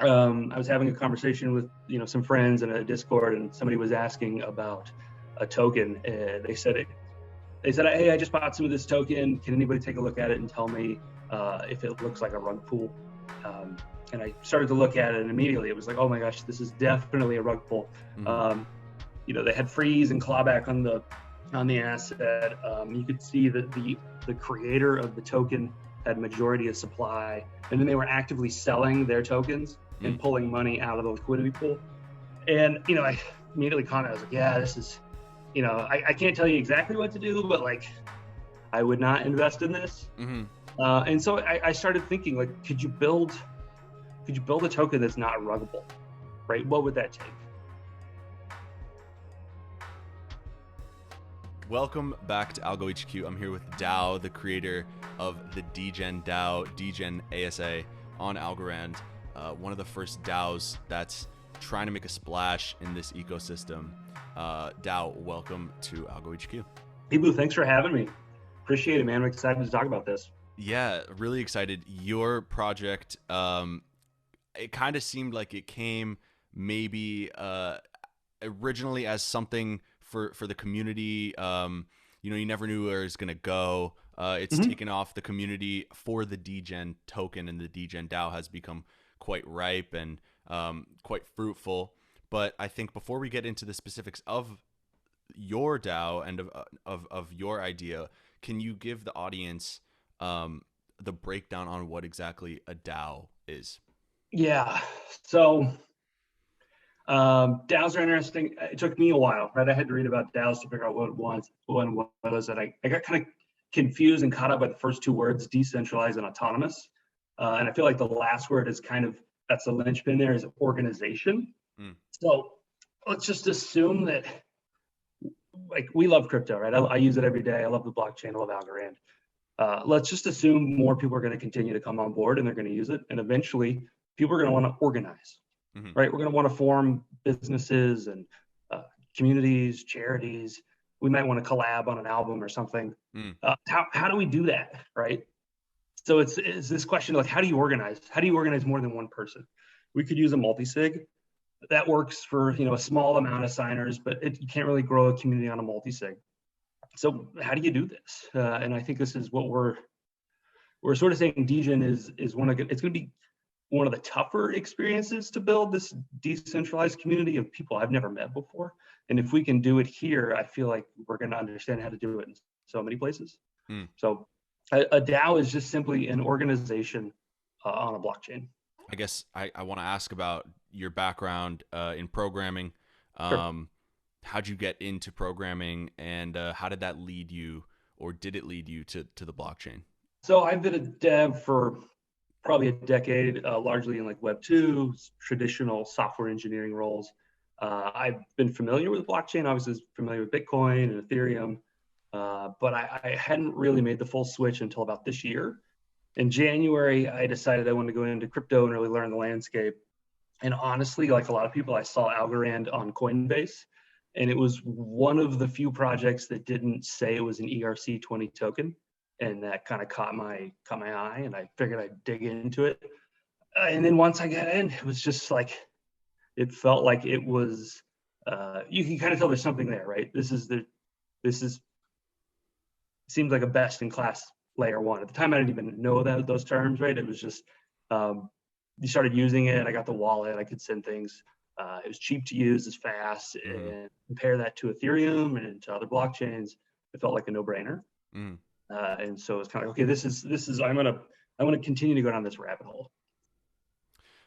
I was having a conversation with some friends in a Discord, and somebody was asking about a token. They said, "Hey, I just bought some of this token. Can anybody take a look at it and tell me if it looks like a rug pull?" And I started to look at it, and immediately it was like, "Oh my gosh, this is definitely a rug pull." They had freeze and clawback on the asset. You could see that the creator of the token had majority of supply, and then they were actively selling their tokens and pulling money out of the liquidity pool. And I immediately commented, I was like, "Yeah, this is, I can't tell you exactly what to do, but like, I would not invest in this." And so I started thinking, like, could you build a token that's not ruggable, right? What would that take? Welcome back to AlgoHQ. I'm here with DAO, the creator of the Degen DAO, Degen ASA on Algorand, one of the first DAOs that's trying to make a splash in this ecosystem. DAO, welcome to AlgoHQ. Hey, Boo, thanks for having me. Appreciate it, man. I'm excited to talk about this. Yeah, really excited. Your project, it kind of seemed like it came maybe originally as something for the community. You never knew where it was going to go. It's taken off. The community for the Degen token and the Degen DAO has become quite ripe and quite fruitful. But I think before we get into the specifics of your DAO and of your idea, can you give the audience the breakdown on what exactly a DAO is? Yeah. So DAOs are interesting. It took me a while, right? I had to read about DAOs to figure out what one was. And I got kind of confused and caught up by the first two words, decentralized and autonomous. And I feel like the last word is that's the linchpin there, is organization. So let's just assume that, like, we love crypto, right? I use it every day. I love the blockchain. I love Algorand. Let's just assume more people are going to continue to come on board and they're going to use it. And eventually people are going to want to organize, right? We're going to want to form businesses and communities, charities. We might want to collab on an album or something. How do we do that, right? So it's this question, like, how do you organize? How do you organize more than one person? We could use a multi-sig. That works for a small amount of signers, but you can't really grow a community on a multi-sig. So how do you do this? And I think this is what we're sort of saying. Degen is it's going to be one of the tougher experiences to build this decentralized community of people I've never met before. And if we can do it here, I feel like we're going to understand how to do it in so many places. So a DAO is just simply an organization on a blockchain. I guess I want to ask about your background in programming. Sure. How'd you get into programming, and how did that lead you, or did it lead you to the blockchain? So I've been a dev for probably a decade, largely in like Web 2, traditional software engineering roles. I've been familiar with blockchain, obviously familiar with Bitcoin and Ethereum, but I hadn't really made the full switch until about this year. In January, I decided I wanted to go into crypto and really learn the landscape. And honestly, like a lot of people, I saw Algorand on Coinbase, and it was one of the few projects that didn't say it was an ERC20 token. And that kind of caught my eye, and I figured I'd dig into it. And then once I got in, it was just like, it felt like it was, you can kind of tell there's something there, right? Seems like a best in class layer one. At the time, I didn't even know those terms, right? It was just, you started using it. I got the wallet. I could send things. It was cheap to use, it's fast, and compare that to Ethereum and to other blockchains, it felt like a no-brainer. And so it's kind of, okay, this is I'm gonna continue to go down this rabbit hole.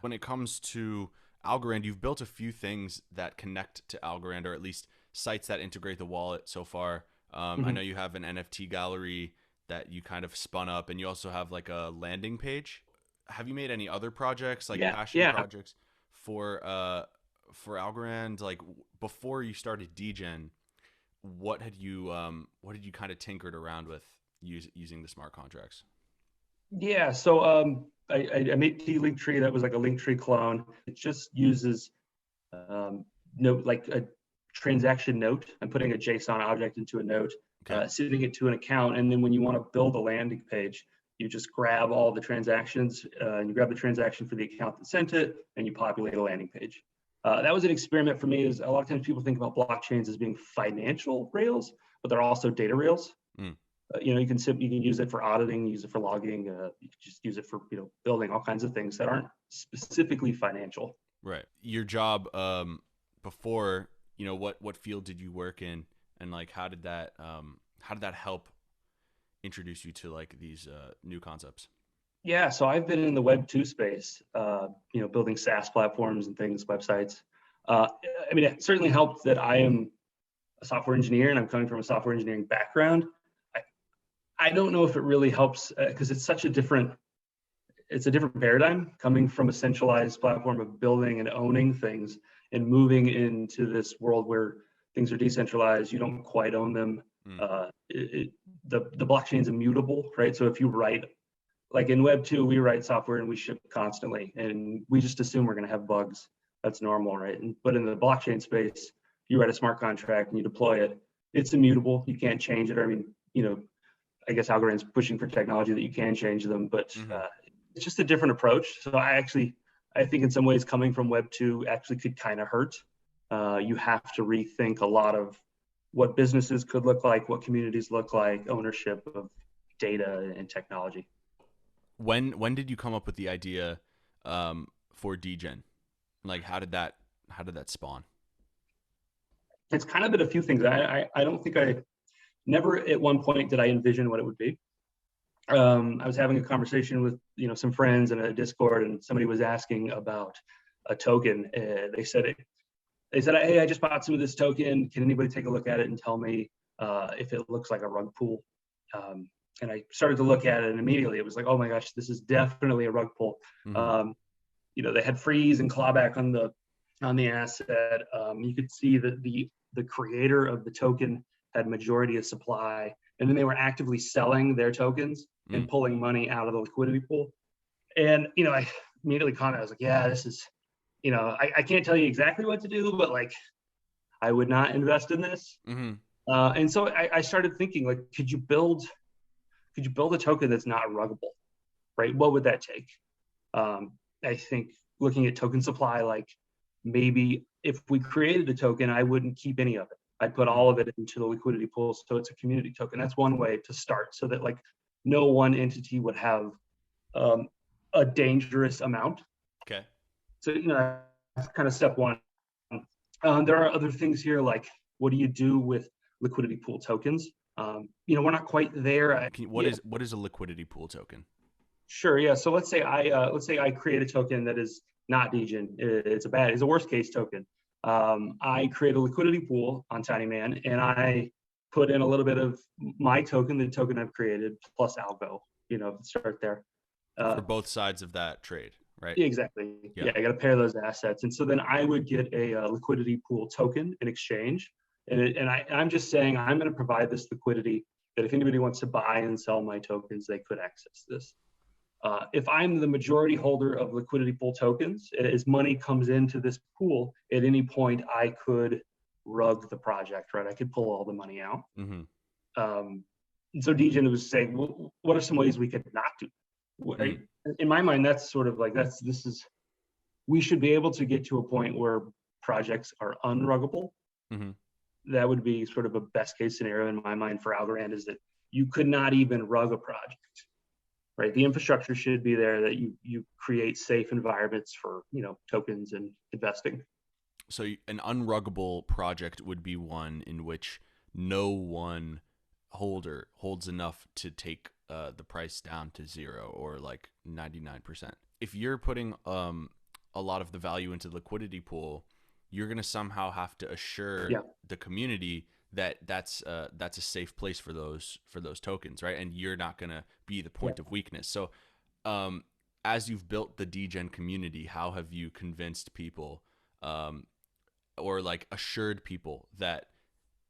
When it comes to Algorand, you've built a few things that connect to Algorand, or at least sites that integrate the wallet so far. I know you have an NFT gallery that you kind of spun up, and you also have like a landing page. Have you made any other projects, like passion projects for Algorand? Like, before you started Degen, what had you kind of tinkered around with using the smart contracts? Yeah, so I made Linktree. That was like a Linktree clone. It just uses note, like a transaction note. I'm putting a JSON object into a note, sending it to an account, and then when you want to build a landing page, You just grab all the transactions, and you grab the transaction for the account that sent it, and you populate a landing page. That was an experiment for me. Is a lot of times people think about blockchains as being financial rails, but they're also data rails. You can use it for auditing, use it for logging, you can just use it for building all kinds of things that aren't specifically financial. Right. Your job before, what field did you work in, and like how did that help introduce you to like these new concepts? Yeah, so I've been in the Web 2 space, building SaaS platforms and things, websites. It certainly helped that I am a software engineer and I'm coming from a software engineering background. I don't know if it really helps because it's a different paradigm coming from a centralized platform of building and owning things and moving into this world where things are decentralized. You don't quite own them. The blockchain's immutable, right? So if you write, like in Web 2, we write software and we ship constantly, and we just assume we're going to have bugs. That's normal, right? But in the blockchain space, you write a smart contract and you deploy it. It's immutable. You can't change it. I guess Algorand's pushing for technology that you can change them, but it's just a different approach. So I think in some ways coming from Web 2 actually could kind of hurt. You have to rethink a lot of what businesses could look like, what communities look like, ownership of data and technology. When did you come up with the idea for Degen? Like how did that spawn? It's kind of been a few things. I don't think never at one point did I envision what it would be. I was having a conversation with some friends in a Discord, and somebody was asking about a token. They said, "Hey, I just bought some of this token. Can anybody take a look at it and tell me if it looks like a rug pull?" And I started to look at it, and immediately it was like, "Oh my gosh, this is definitely a rug pull." They had freeze and clawback on the asset. You could see that the creator of the token had majority of supply, and then they were actively selling their tokens and pulling money out of the liquidity pool. And I immediately commented, I was like, "Yeah, this is, I can't tell you exactly what to do, but like, I would not invest in this." And so I started thinking, like, could you build a token that's not ruggable, right? What would that take? I think looking at token supply, like maybe if we created a token, I wouldn't keep any of it. I'd put all of it into the liquidity pool, so it's a community token. That's one way to start, so that like no one entity would have a dangerous amount. Okay. So that's kind of step one. There are other things here, like what do you do with liquidity pool tokens? We're not quite there. What is a liquidity pool token? Sure. Yeah. So let's say I create a token that is not Degen. It's a worst case token. I create a liquidity pool on TinyMan, and I put in a little bit of my token, the token I've created, plus algo. Start there. For both sides of that trade, right? Exactly. Yeah, I got to pair those assets, and so then I would get a liquidity pool token in exchange, and I'm just saying I'm going to provide this liquidity that if anybody wants to buy and sell my tokens, they could access this. If I'm the majority holder of liquidity pool tokens, as money comes into this pool, at any point I could rug the project, right? I could pull all the money out. So Degen was saying, well, what are some ways we could not do? Right? In my mind, that's sort of like we should be able to get to a point where projects are unruggable. That would be sort of a best case scenario in my mind for Algorand, is that you could not even rug a project. Right, the infrastructure should be there, that you create safe environments for tokens and investing. So an unruggable project would be one in which no one holder holds enough to take the price down to 0 or like 99%. If you're putting a lot of the value into the liquidity pool, you're going to somehow have to assure the community that that's a safe place for those tokens, right? And you're not going to be the point of weakness. So as you've built the Degen community, how have you convinced people or like assured people that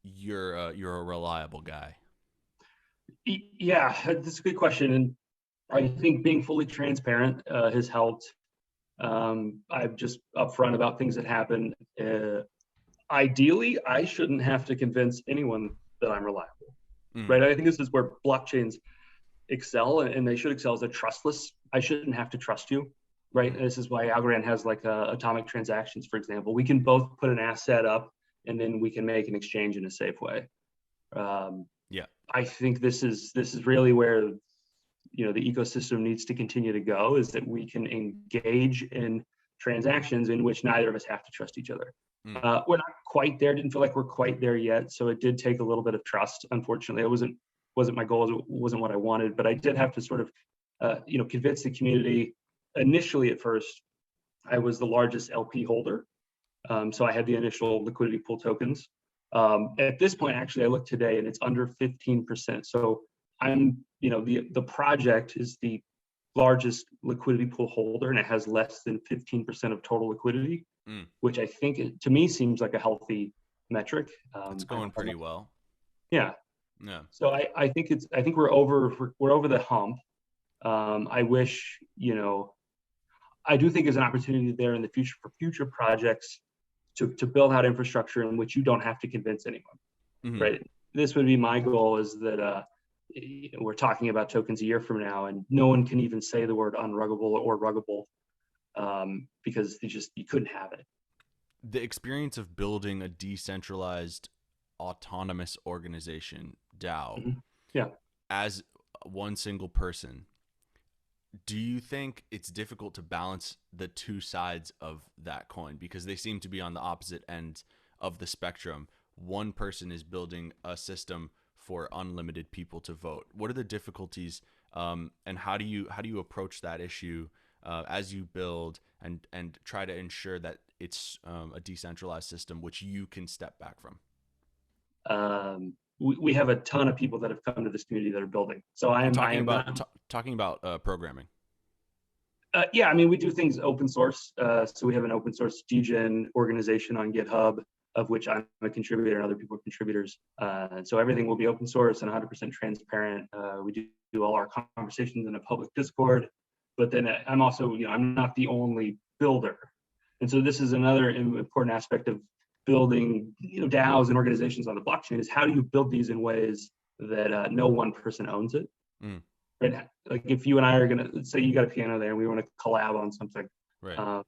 you're a reliable guy? Yeah, that's a good question. And I think being fully transparent has helped. I'm just upfront about things that happen. Ideally, I shouldn't have to convince anyone that I'm reliable, right? I think this is where blockchains excel, and they should excel, is they're trustless. I shouldn't have to trust you, right? This is why Algorand has like atomic transactions, for example. We can both put an asset up, and then we can make an exchange in a safe way. Yeah. I think this is really where, you know, the ecosystem needs to continue to go, is that we can engage in transactions in which neither of us have to trust each other. We're not quite there. Didn't feel like we're quite there yet. So it did take a little bit of trust. Unfortunately, it wasn't my goal. It wasn't what I wanted, but I did have to sort of, you know, convince the community. Initially, at first, I was the largest LP holder. So I had the initial liquidity pool tokens. At this point, actually, I looked today and it's under 15%. So I'm, you know, the project is the largest liquidity pool holder, and it has less than 15% of total liquidity, which I think to me seems like a healthy metric. It's going pretty well. Yeah. Yeah. So I think we're over the hump. I wish, you know, I do think there's an opportunity there in the future for future projects to build out infrastructure in which you don't have to convince anyone, right? This would be my goal, is that you know, we're talking about tokens a year from now, and no one can even say the word unruggable or ruggable, because you couldn't have it. The experience of building a decentralized autonomous organization, DAO, yeah, as one single person, do you think it's difficult to balance the two sides of that coin, because they seem to be on the opposite end of the spectrum? One person is building a system for unlimited people to vote. What are the difficulties, and how do you approach that issue as you build and try to ensure that it's a decentralized system which you can step back from? We have a ton of people that have come to this community that are building. So I'm talking about programming. Yeah, I mean, we do things open source. So we have an open source Degen organization on GitHub, of which I'm a contributor and other people are contributors. So everything will be open source and 100% transparent. We do all our conversations in a public Discord. But then I'm also, you know, I'm not the only builder. And so this is another important aspect of building, you know, DAOs and organizations on the blockchain, is how do you build these in ways that no one person owns it? Right? Like if you and I are gonna, let's say you got a piano there and we want to collab on something, right?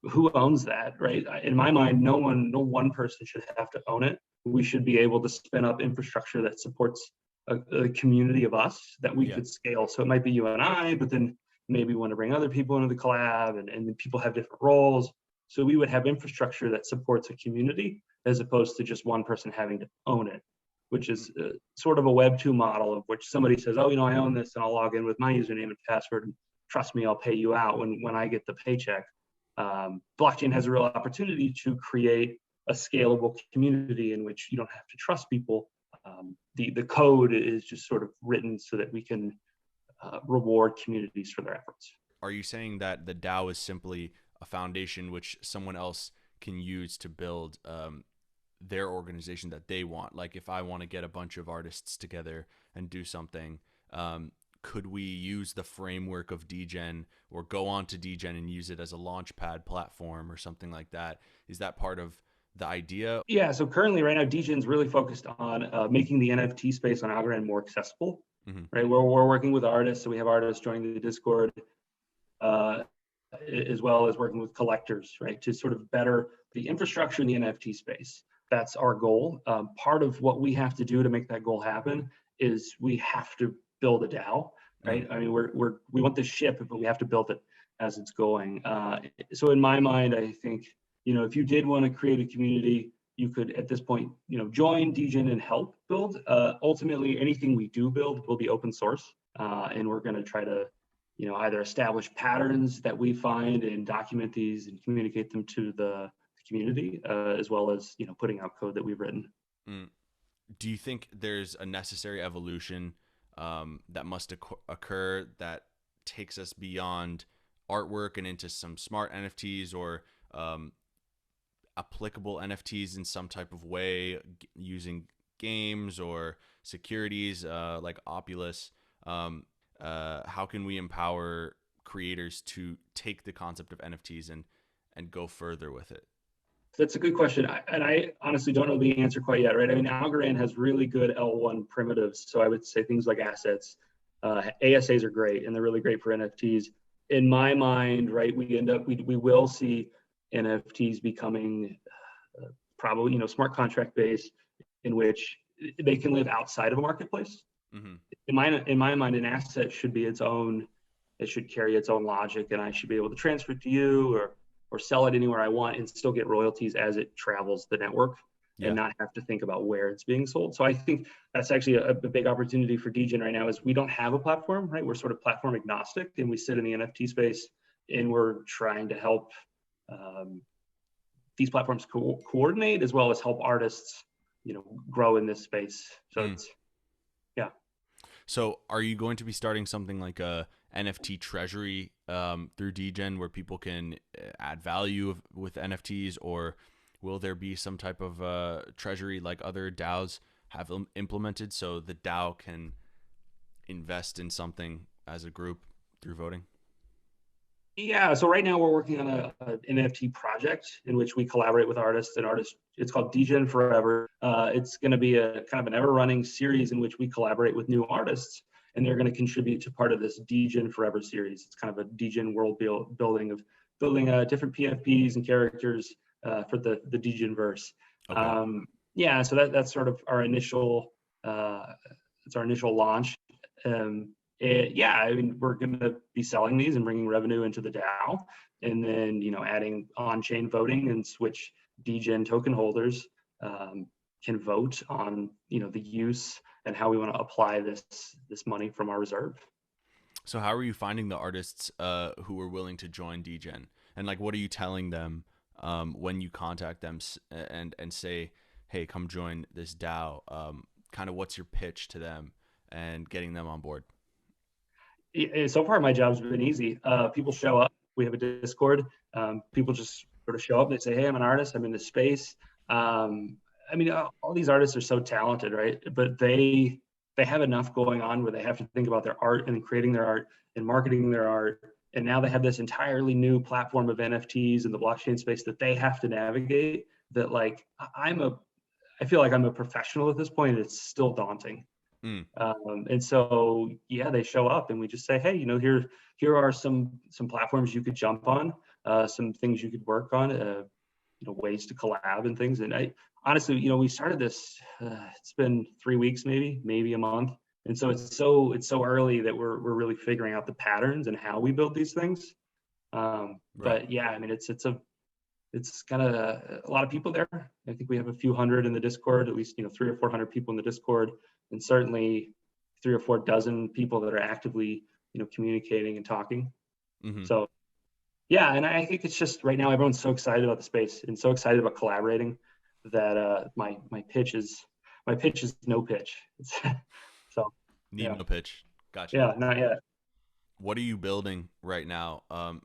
Who owns that, right? In my mind, no one person should have to own it. We should be able to spin up infrastructure that supports a community of us that we could scale. So it might be you and I, but then maybe we want to bring other people into the collab, and then people have different roles. So we would have infrastructure that supports a community, as opposed to just one person having to own it, which is sort of a Web 2 model, of which somebody says, oh, you know, I own this and I'll log in with my username and password, and trust me, I'll pay you out when I get the paycheck. Blockchain has a real opportunity to create a scalable community in which you don't have to trust people. The code is just sort of written so that we can reward communities for their efforts. Are you saying that the DAO is simply a foundation which someone else can use to build their organization that they want? Like if I want to get a bunch of artists together and do something, could we use the framework of Degen, or go on to Degen and use it as a launchpad platform or something like that? Is that part of the idea? Yeah, so currently right now, Degen's really focused on making the NFT space on Algorand more accessible, right? We're working with artists, so we have artists joining the Discord, as well as working with collectors, right? To sort of better the infrastructure in the NFT space. That's our goal. Part of what we have to do to make that goal happen is we have to build a DAO, right? I mean, we want the ship, but we have to build it as it's going. So in my mind, I think, you know, if you did want to create a community, you could at this point, you know, join Degen and help build. Ultimately, anything we do build will be open source, and we're going to try to, you know, either establish patterns that we find and document these and communicate them to the community, as well as, you know, putting out code that we've written. Do you think there's a necessary evolution that must occur that takes us beyond artwork and into some smart NFTs, or applicable NFTs in some type of way, using games or securities like Opulus? How can we empower creators to take the concept of NFTs and go further with it? That's a good question. I honestly don't know the answer quite yet, right? I mean, Algorand has really good L1 primitives. So I would say things like assets, ASAs are great, and they're really great for NFTs. In my mind, right, we will see NFTs becoming probably, smart contract based, in which they can live outside of a marketplace. Mm-hmm. In my mind, an asset should be its own. It should carry its own logic, and I should be able to transfer it to you or sell it anywhere I want and still get royalties as it travels the network, and not have to think about where it's being sold. So I think that's actually a big opportunity for Degen right now. Is we don't have a platform, right? We're sort of platform agnostic, and we sit in the NFT space, and we're trying to help these platforms coordinate as well as help artists, grow in this space. So it's So are you going to be starting something like a NFT treasury through Degen where people can add value with NFTs, or will there be some type of treasury like other DAOs have implemented so the DAO can invest in something as a group through voting? Yeah, so right now we're working on an NFT project in which we collaborate with artists and artists. It's called Degen Forever. It's going to be a kind of an ever-running series in which we collaborate with new artists, and they're going to contribute to part of this Degen Forever series. It's kind of a Degen world building of building different PFPs and characters for the Degen verse. Okay. Yeah, so that's sort of our initial it's our initial launch. Yeah, I mean, we're going to be selling these and bringing revenue into the DAO, and then adding on-chain voting, and which Degen token holders can vote on the use and how we want to apply this money from our reserve. So how are you finding the artists who are willing to join Degen, and like what are you telling them when you contact them and say, hey, come join this DAO? Kind of what's your pitch to them and getting them on board? So far, my job's been easy. People show up. We have a Discord. People just sort of show up. They say, "Hey, I'm an artist. I'm in this space." I mean, all these artists are so talented, right? But they have enough going on where they have to think about their art and creating their art and marketing their art. And now they have this entirely new platform of NFTs in the blockchain space that they have to navigate. That I feel like I'm a professional at this point. It's still daunting. And so, yeah, they show up and we just say, hey, here are some platforms you could jump on, some things you could work on, ways to collab and things. And I honestly, we started this, it's been 3 weeks, maybe a month. And so it's so early that we're really figuring out the patterns and how we build these things. Right. But yeah, I mean, it's got a lot of people there. I think we have a few hundred in the Discord, at least 300 or 400 people in the Discord, and certainly 3 or 4 dozen people that are actively communicating and talking. Mm-hmm. So yeah, and I think it's just right now everyone's so excited about the space and so excited about collaborating that my pitch is no pitch. So No pitch. Gotcha. Yeah, not yet. What are you building right now,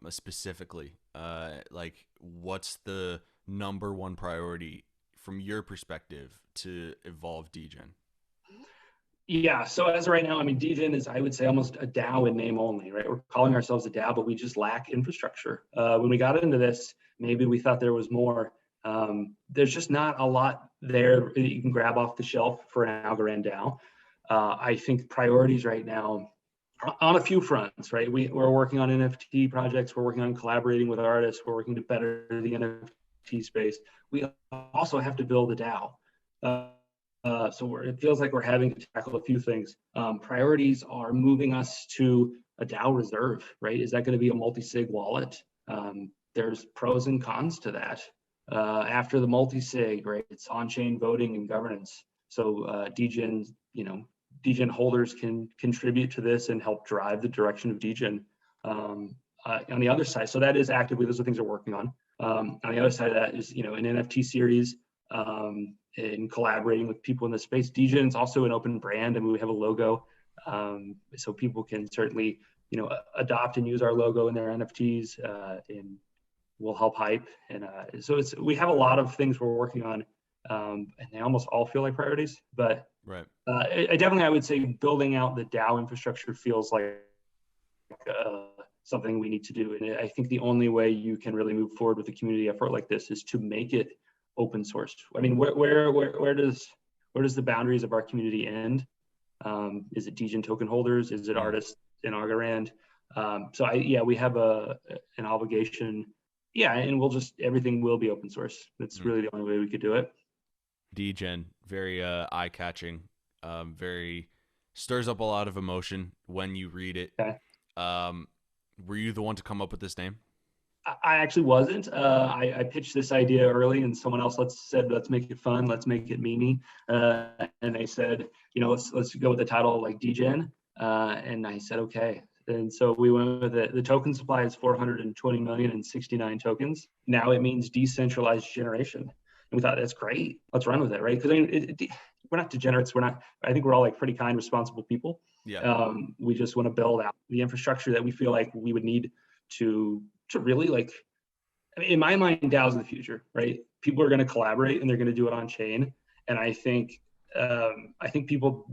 specifically? Like, what's the number one priority from your perspective to evolve Degen? Yeah, so as of right now, I mean, Degen is, I would say, almost a DAO in name only, right? We're calling ourselves a DAO, but we just lack infrastructure. When we got into this, maybe we thought there was more. There's just not a lot there that you can grab off the shelf for an Algorand DAO. I think priorities right now on a few fronts, right? We're working on NFT projects. We're working on collaborating with artists. We're working to better the NFT space. We also have to build a DAO. So it feels like we're having to tackle a few things. Priorities are moving us to a DAO reserve, right? Is that going to be a multi-sig wallet? There's pros and cons to that. After the multi-sig, right, it's on-chain voting and governance. So Degen holders can contribute to this and help drive the direction of Degen. On the other side, so that is actively, those are things we're working on. On the other side of that is, an NFT series, in collaborating with people in the space. Degen is also an open brand, and we have a logo, so people can certainly, adopt and use our logo in their NFTs, and we'll help hype. And so we have a lot of things we're working on, and they almost all feel like priorities. But right. I would say building out the DAO infrastructure feels like something we need to do. And I think the only way you can really move forward with a community effort like this is to make it open source. I mean, where does the boundaries of our community end? Is it Degen token holders? Is it Mm. artists in Algorand? So we have an obligation. Yeah, and everything will be open source. That's really the only way we could do it. Degen, very eye-catching, very stirs up a lot of emotion when you read it. Okay. Were you the one to come up with this name? I actually wasn't. I pitched this idea early, and someone else said, "Let's make it fun. Let's make it memey." And they said, let's go with the title like Degen. And I said, okay. And so we went with it. The token supply is 420 million and 69 tokens. Now it means decentralized generation. And we thought that's great. Let's run with it, right? Because we're not degenerates. I think we're all like pretty kind, responsible people. Yeah. We just want to build out the infrastructure that we feel like we would need to really in my mind, DAO's the future, right? People are going to collaborate and they're going to do it on chain. And I think people,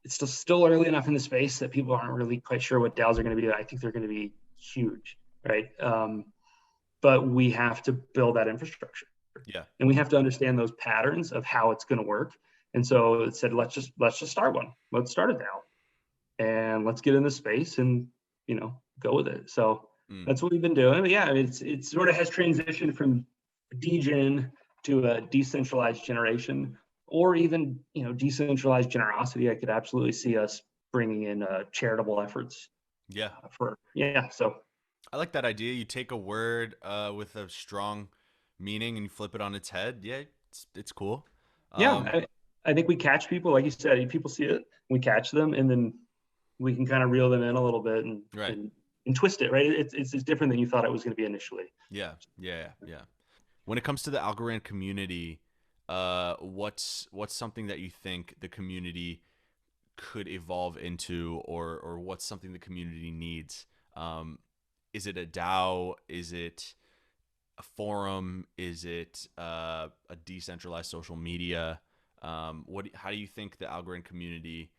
it's still early enough in the space that people aren't really quite sure what DAOs are going to be. I think they're going to be huge, right? But we have to build that infrastructure. Yeah. And we have to understand those patterns of how it's going to work. And so it said, let's just start one. Let's start a DAO and let's get in the space and, go with it. So that's what we've been doing. But yeah, it sort of has transitioned from Degen to a decentralized generation, or even decentralized generosity. I could absolutely see us bringing in charitable efforts. Yeah. So I like that idea. You take a word with a strong meaning and you flip it on its head. Yeah, it's cool. I think we catch people, like you said. People see it, we catch them, and then we can kind of reel them in a little bit and twist it, right? It's different than you thought it was going to be initially. Yeah. When it comes to the Algorand community, what's something that you think the community could evolve into, or what's something the community needs? Is it a DAO? Is it a forum? Is it a decentralized social media? How do you think the Algorand community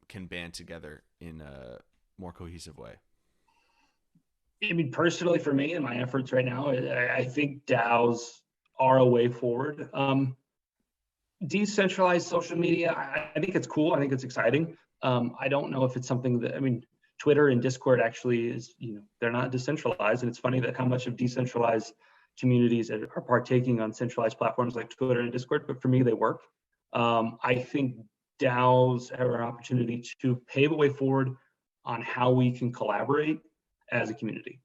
can band together in a more cohesive way? I mean, personally, for me and my efforts right now, I think DAOs are a way forward. Decentralized social media, I think it's cool. I think it's exciting. I don't know if it's something Twitter and Discord actually is, they're not decentralized. And it's funny that how much of decentralized communities are partaking on centralized platforms like Twitter and Discord, but for me, they work. I think DAOs have an opportunity to pave a way forward on how we can collaborate as a community.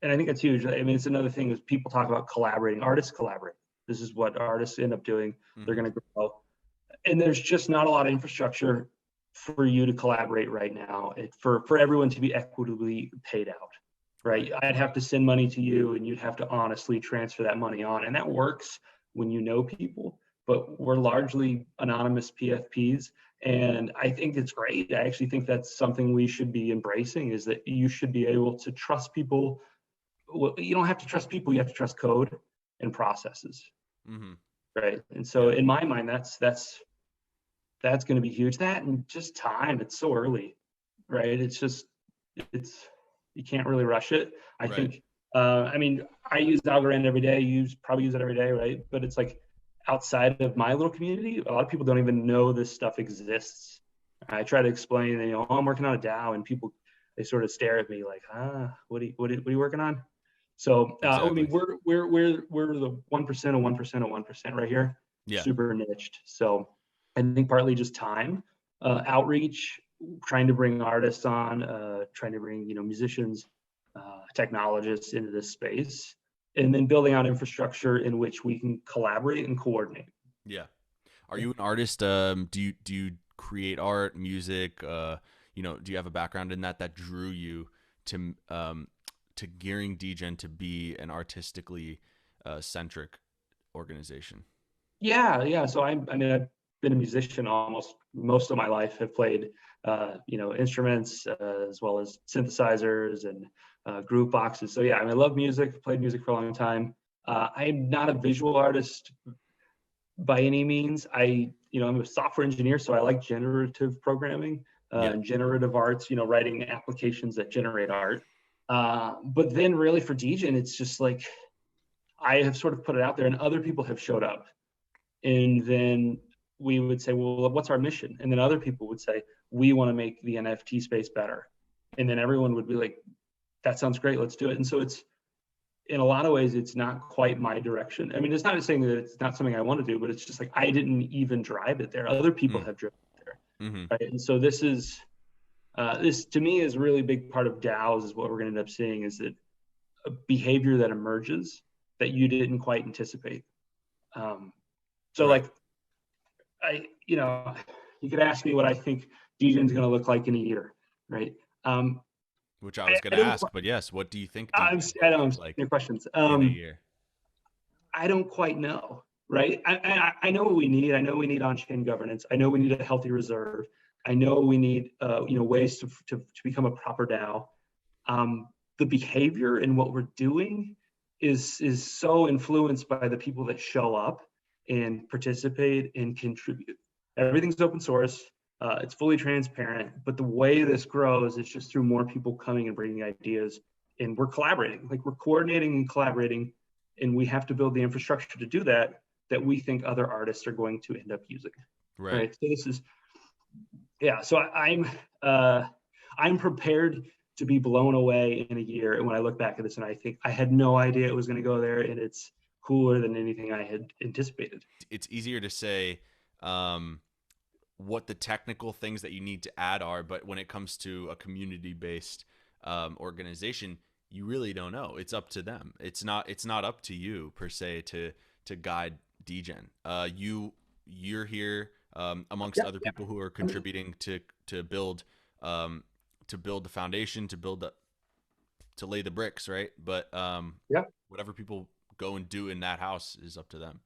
And I think that's huge. I mean, it's another thing is people talk about collaborating. Artists collaborate. This is what artists end up doing. They're going to grow. And there's just not a lot of infrastructure for you to collaborate right now, for everyone to be equitably paid out, right? I'd have to send money to you and you'd have to honestly transfer that money on. And that works when you know people, but we're largely anonymous PFPs. And I think it's great. I actually think that's something we should be embracing, is that you should be able to trust people. Well, you don't have to trust people, you have to trust code and processes. Right. And so in my mind, that's going to be huge. That and just time. It's so early, right? You can't really rush it. I think, I use Algorand every day. You probably use it every day, right? But it's like outside of my little community, a lot of people don't even know this stuff exists. I try to explain, I'm working on a DAO, and people, they sort of stare at me like, what are you working on? So exactly. I mean, we're the 1% of 1% of 1% right here. Yeah. Super niched. So I think partly just time, outreach, trying to bring artists on, trying to bring musicians, technologists into this space, and then building out infrastructure in which we can collaborate and coordinate. Yeah. Are you an artist? Do you create art, music? Do you have a background in that drew you to gearing Degen to be an artistically centric organization? Yeah. So I've been a musician almost most of my life. Have played instruments as well as synthesizers and groove boxes. So yeah, I love music. Played music for a long time. I'm not a visual artist by any means. I'm a software engineer, so I like generative programming, generative arts. Writing applications that generate art. But then really for Degen, it's just like I have sort of put it out there, and other people have showed up, and then we would say, well, what's our mission? And then other people would say, we want to make the NFT space better. And then everyone would be like, that sounds great, let's do it. And so it's, in a lot of ways, it's not quite my direction. I mean, it's not saying that it's not something I want to do, but it's just like, I didn't even drive it there. Other people have driven it there. Mm-hmm. Right. And so this is, this to me is a really big part of DAOs, is what we're going to end up seeing, is that a behavior that emerges that you didn't quite anticipate. So right. like, you could ask me what I think Degen's going to look like in a year, right? Which I was going to ask, but yes, what do you think? I'm like your questions. In a year, I don't quite know, right? I know what we need. I know we need on-chain governance. I know we need a healthy reserve. I know we need ways to become a proper DAO. The behavior and what we're doing is so influenced by the people that show up and participate and contribute. Everything's open source. It's fully transparent, but the way this grows is just through more people coming and bringing ideas, and we're collaborating, like we're coordinating and collaborating, and we have to build the infrastructure to do that we think other artists are going to end up using. Right. So this is, so I'm prepared to be blown away in a year. And when I look back at this, and I think I had no idea it was going to go there, and it's cooler than anything I had anticipated. It's easier to say what the technical things that you need to add are, but when it comes to a community-based organization, you really don't know. It's up to them. It's not up to you per se to guide Degen. You're here amongst other people who are contributing to build the foundation, to lay the bricks, right? But whatever people go and do in that house is up to them.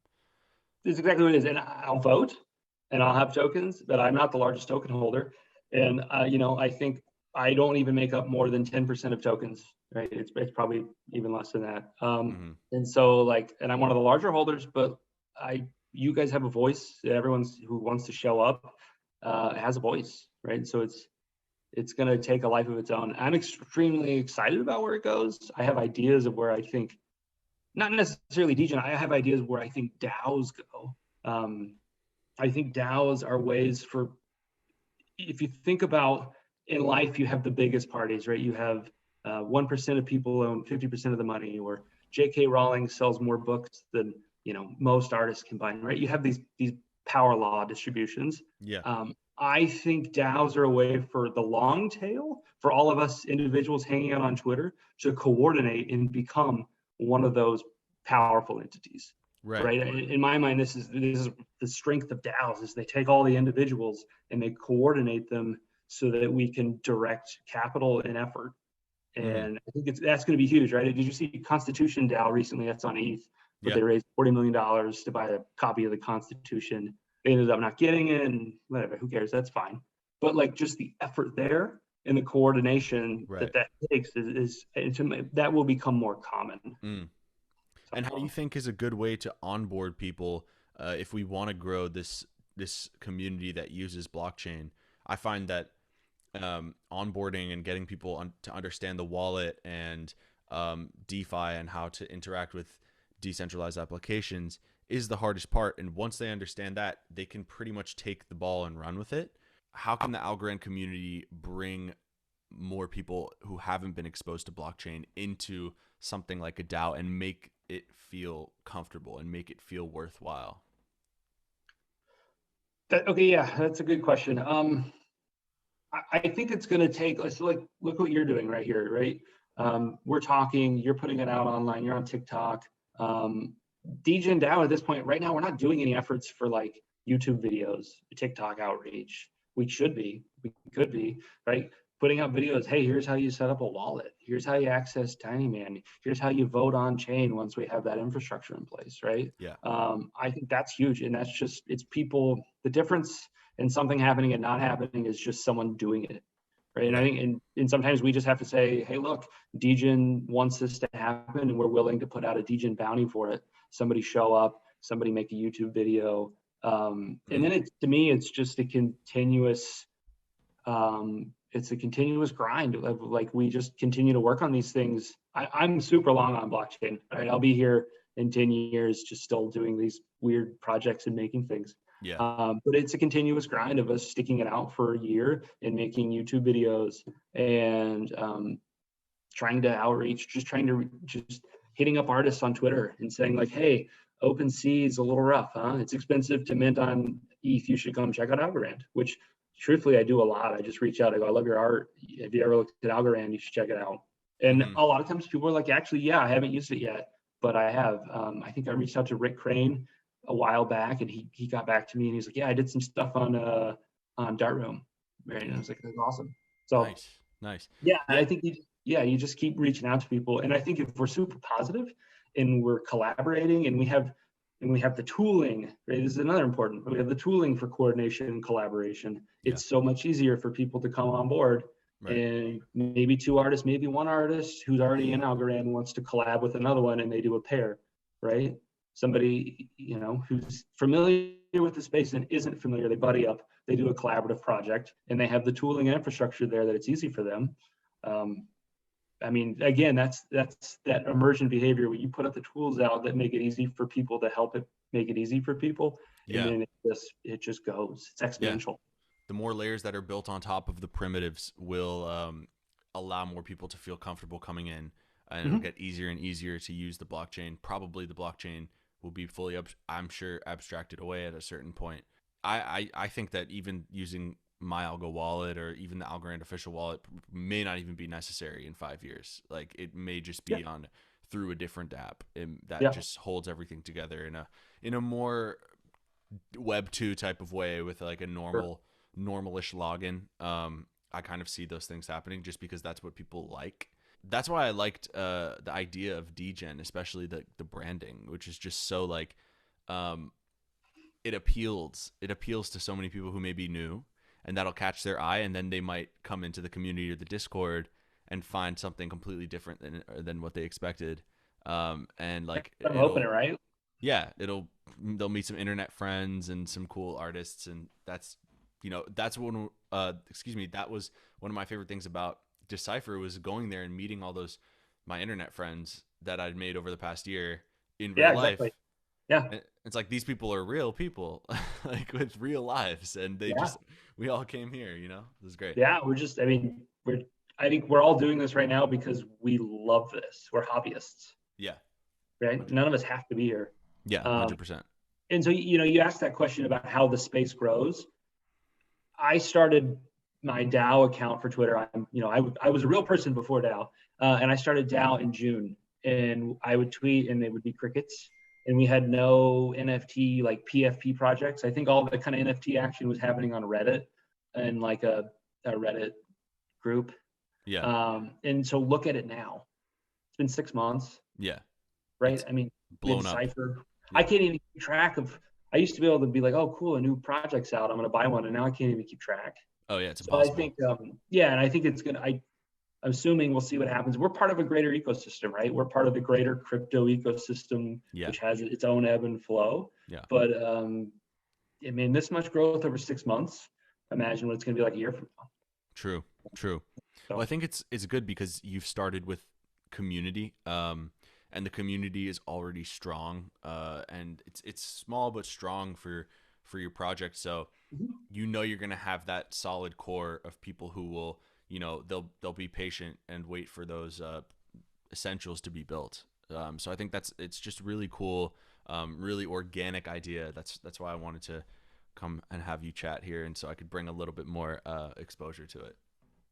That's exactly what it is. And I'll vote and I'll have tokens, but I'm not the largest token holder. And I think I don't even make up more than 10% of tokens, right? It's probably even less than that. And so and I'm one of the larger holders, but you guys have a voice. Everyone who wants to show up has a voice, right? So it's going to take a life of its own. I'm extremely excited about where it goes. I have ideas of where I think, not necessarily Degen, I have ideas where I think DAOs go. I think DAOs are ways for, if you think about in life, you have the biggest parties, right? You have 1% of people own 50% of the money, or J.K. Rowling sells more books than most artists combined, right? You have these power law distributions. I think DAOs are a way for the long tail, for all of us individuals hanging out on Twitter, to coordinate and become one of those powerful entities. Right. In my mind, this is the strength of DAOs, is they take all the individuals and they coordinate them so that we can direct capital and effort. And I think that's going to be huge, right? Did you see Constitution DAO recently? That's on ETH, but they raised $40 million to buy a copy of the Constitution. They ended up not getting it, and whatever, who cares? That's fine. But just the effort there and the coordination that takes is that will become more common. And how do you think is a good way to onboard people if we want to grow this community that uses blockchain? I find that onboarding and getting people to understand the wallet and DeFi and how to interact with decentralized applications is the hardest part. And once they understand that, they can pretty much take the ball and run with it. How can the Algorand community bring more people who haven't been exposed to blockchain into something like a DAO and make it feel comfortable and make it feel worthwhile? That's a good question. I think it's going to take, look what you're doing right here, right? We're talking, you're putting it out online, you're on TikTok. Degen DAO at this point, right now, we're not doing any efforts for YouTube videos, TikTok outreach. We could be, right? Putting out videos, hey, here's how you set up a wallet. Here's how you access TinyMan. Here's how you vote on chain once we have that infrastructure in place, right? I think that's huge. And that's just, it's people, the difference in something happening and not happening is just someone doing it, right? And I think, and sometimes we just have to say, hey, look, Degen wants this to happen and we're willing to put out a Degen bounty for it. Somebody show up, somebody make a YouTube video. And then to me, it's just a continuous, grind of we just continue to work on these things. I'm super long on blockchain, right? I'll be here in 10 years, just still doing these weird projects and making things. Yeah. But it's a continuous grind of us sticking it out for a year and making YouTube videos and trying to outreach, just hitting up artists on Twitter and saying like, hey, OpenSea is a little rough, huh? It's expensive to mint on ETH. You should come check out Algorand, which truthfully I do a lot. I just reach out. I go, I love your art. If you ever looked at Algorand, you should check it out. And a lot of times people are like, actually, yeah, I haven't used it yet, but I have. I think I reached out to Rick Crane a while back, and he got back to me, and he's like, yeah, I did some stuff on Dart Room, right? And I was like, that's awesome. So nice. Yeah, I think you just keep reaching out to people, and I think if we're super positive and we're collaborating and we have the tooling, right? This is another important. We have the tooling for coordination and collaboration. It's so much easier for people to come on board. Right. And maybe two artists, maybe one artist who's already in Algorand wants to collab with another one, and they do a pair, right? Somebody, who's familiar with the space and isn't familiar, they buddy up, they do a collaborative project, and they have the tooling and infrastructure there that it's easy for them. I mean, again, that's that immersion behavior where you put up the tools out that make it easy for people to help it make it easy for people. And then it just goes. It's exponential. Yeah. The more layers that are built on top of the primitives will allow more people to feel comfortable coming in, and it'll get easier and easier to use the blockchain. Probably the blockchain will be fully, I'm sure, abstracted away at a certain point. I think that even using my Algo wallet or even the Algorand official wallet may not even be necessary in 5 years. Like it may just be on through a different app that just holds everything together in a more Web 2 type of way with like a normalish login. I kind of see those things happening just because that's what people like. That's why I liked the idea of Degen, especially the branding, which is just so like it appeals to so many people who may be new, and that'll catch their eye, and then they might come into the community or the Discord and find something completely different than what they expected. And like I'm hoping it, right? Yeah, they'll meet some internet friends and some cool artists, and that was one of my favorite things about Decipher was going there and meeting all those my internet friends that I'd made over the past year in real life. Exactly. Yeah, it's like these people are real people, like with real lives, and we all came here. It was great. Yeah, I think we're all doing this right now because we love this. We're hobbyists. Yeah. Right. 100%. None of us have to be here. Yeah, 100%. And so you asked that question about how the space grows. I started my DAO account for Twitter. I was a real person before DAO, and I started DAO in June, and I would tweet, and they would be crickets. And we had no NFT like PFP projects. I think all the kind of NFT action was happening on Reddit and like a Reddit group. Yeah. And so look at it now. It's been 6 months. Yeah. Right. I mean, blown up. Decipher. Yeah. I can't even keep track of. I used to be able to be like, oh, cool, a new project's out, I'm going to buy one, and now I can't even keep track. Oh yeah, it's impossible. So I think, and I think it's gonna. I'm assuming we'll see what happens. We're part of a greater ecosystem, right? We're part of the greater crypto ecosystem, which has its own ebb and flow. Yeah. But this much growth over 6 months. Imagine what it's going to be like a year from now. True. So. Well, I think it's good because you've started with community, and the community is already strong, and it's small but strong for your project. So you're going to have that solid core of people who will. They'll be patient and wait for those essentials to be built. So I think it's just really cool, really organic idea. That's why I wanted to come and have you chat here, and so I could bring a little bit more exposure to it.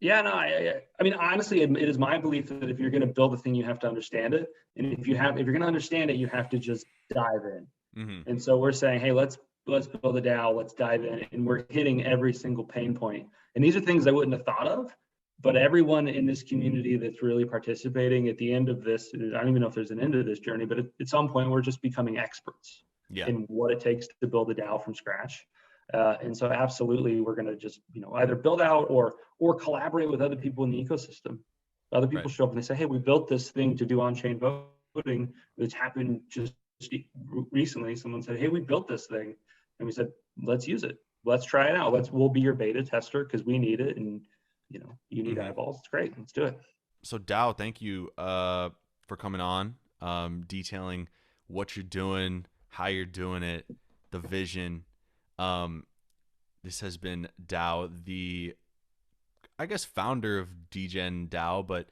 Yeah, no, I mean, honestly, it is my belief that if you're going to build a thing, you have to understand it, and if you're going to understand it, you have to just dive in. Mm-hmm. And so we're saying, hey, let's build a DAO, let's dive in, and we're hitting every single pain point. And these are things I wouldn't have thought of. But everyone in this community that's really participating at the end of this, I don't even know if there's an end to this journey, but at some point we're just becoming experts in what it takes to build a DAO from scratch. And so absolutely, we're going to just either build out or collaborate with other people in the ecosystem. Other people show up and they say, hey, we built this thing to do on-chain voting. It's happened just recently. Someone said, hey, we built this thing. And we said, let's use it. Let's try it out. We'll be your beta tester because we need it. And you need eyeballs. It's great. Let's do it. So DAO, thank you for coming on, detailing what you're doing, how you're doing it, the vision. This has been DAO, the, I guess, founder of Degen DAO, but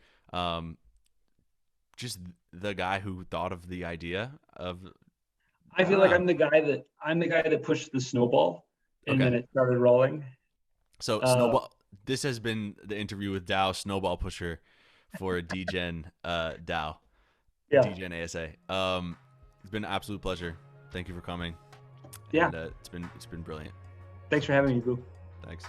just the guy who thought of the idea of. I feel like I'm the guy that pushed the snowball, and Okay. then it started rolling. So Snowball. This has been the interview with DAO Snowball Pusher for Degen DAO, Yeah. Degen ASA. It's been an absolute pleasure. Thank you for coming. Yeah. And, it's been brilliant. Thanks for having me, Boo. Thanks.